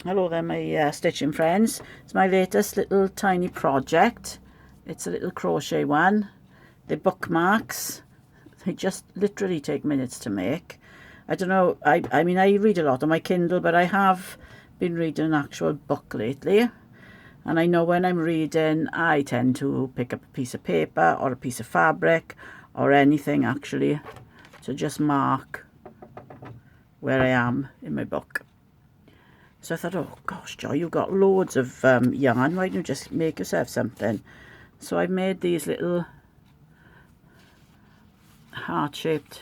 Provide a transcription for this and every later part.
Hello there, my stitching friends. It's my latest little tiny project. It's a little crochet one. They're bookmarks. They just literally take minutes to make. I don't know, I mean I read a lot on my Kindle, but I have been reading an actual book lately. And I know when I'm reading, I tend to pick up a piece of paper or a piece of fabric or anything actually to just mark where I am in my book. So I thought, oh gosh, Joy, you've got loads of yarn. Why don't you just make yourself something? So I made these little heart-shaped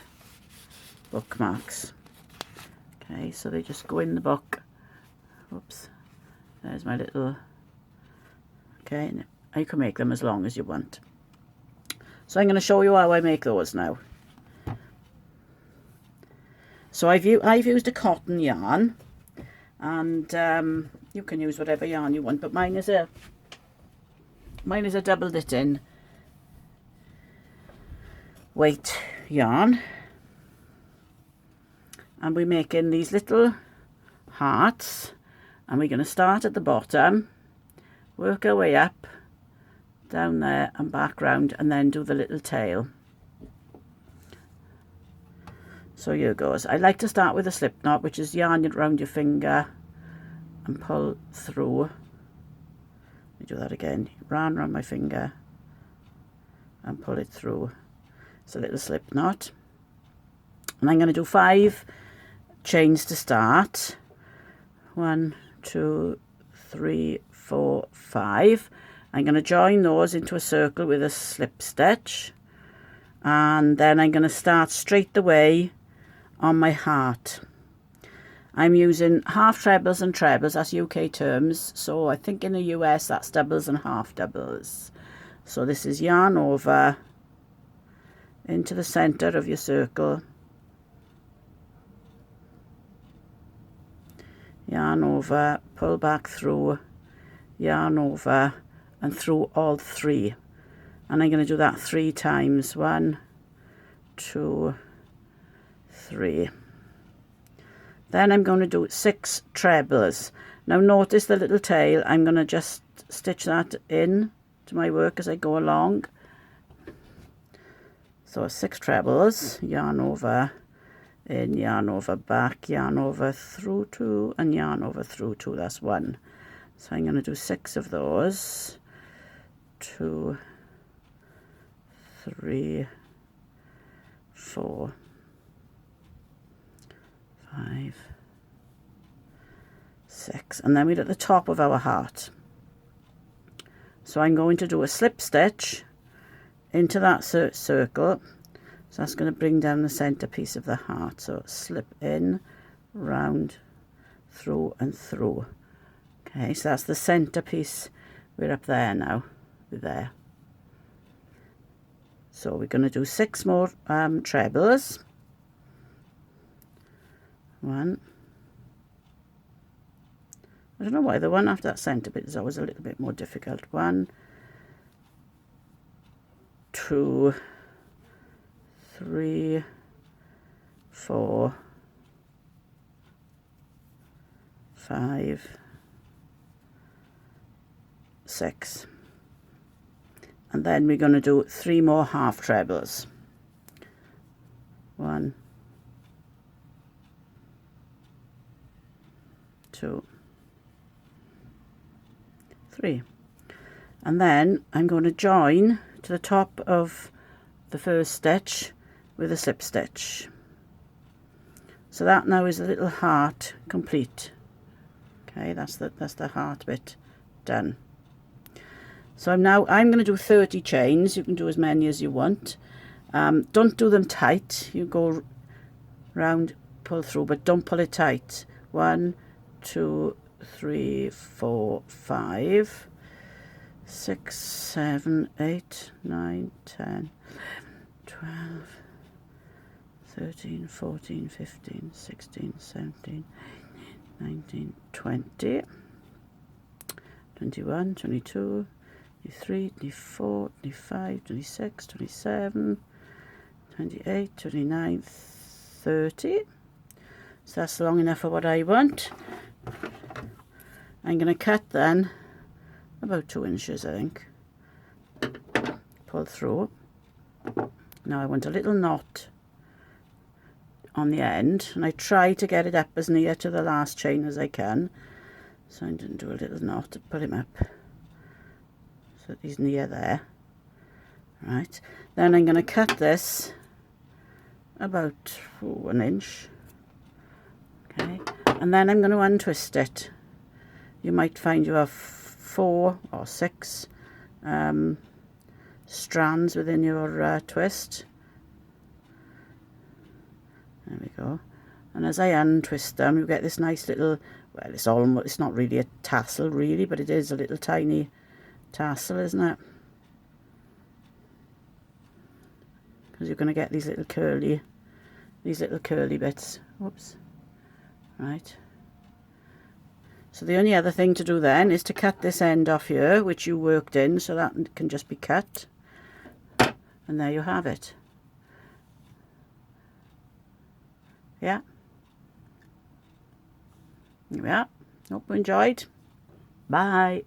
bookmarks. Okay, so they just go in the book. Oops, there's my little... Okay, and you can make them as long as you want. So I'm going to show you how I make those now. So I've used a cotton yarn. And you can use whatever yarn you want, but mine is a double knitting weight yarn, and we're making these little hearts, and we're going to start at the bottom, work our way up, down there and back round, and then do the little tail. So here goes. I like to start with a slip knot, which is yarn it around your finger and pull through. Let me do that again. Yarn around my finger and pull it through. It's a little slip knot. And I'm going to do 5 chains to start. 1, 2, 3, 4, 5. I'm going to join those into a circle with a slip stitch. And then I'm going to start straight away on my heart. I'm using half trebles and trebles, that's UK terms, so I think in the US that's doubles and half doubles. So this is yarn over into the center of your circle, yarn over, pull back through, yarn over and through all 3, and I'm going to do that 3 times. 1, 2, 3. Then I'm going to do 6 trebles. Now notice the little tail. I'm going to just stitch that in to my work as I go along. So 6 trebles, yarn over, in, yarn over, back, yarn over, through 2, and yarn over, through 2. That's 1. So I'm going to do 6 of those. 2, 3, 4, 5, 6, and then we're at the top of our heart. So I'm going to do a slip stitch into that circle. So that's going to bring down the center piece of the heart. So slip in, round, through and through. Okay, so that's the center piece. We're up there now. We're there. So we're going to do 6 more trebles. 1. I don't know why the one after that centre bit is always a little bit more difficult. 1, 2, 3, 4, 5, 6. And then we're going to do 3 more half trebles. 1, 2, 3, and then I'm going to join to the top of the first stitch with a slip stitch. So that now is the little heart complete. Okay, that's the heart bit done. So I'm going to do 30 chains. You can do as many as you want. Don't do them tight. You go round, pull through, but don't pull it tight. 1, 2, 3, 4, 5, 6, 7, 8, 9, 10, 12, 13, 14, 15, 16, 17, 19, 20, 21, 22, 23, 24, 25, 26, 27, 28, 29, 30. So that's long enough for what I want. I'm going to cut then about 2 inches, I think. Pull through. Now I want a little knot on the end, and I try to get it up as near to the last chain as I can. So I'm going to do a little knot to pull him up so that he's near there. Right, then I'm going to cut this about 1 inch. Okay, and then I'm going to untwist it. You might find you have 4 or 6 strands within your twist. There we go. And as I untwist them, you get this nice little, well, it's not really a tassel really, but it is a little tiny tassel, isn't it? Because you're going to get these little curly bits. Whoops. Right. So the only other thing to do then is to cut this end off here, which you worked in, so that can just be cut. And there you have it. Yeah. Here we are. Hope you enjoyed. Bye.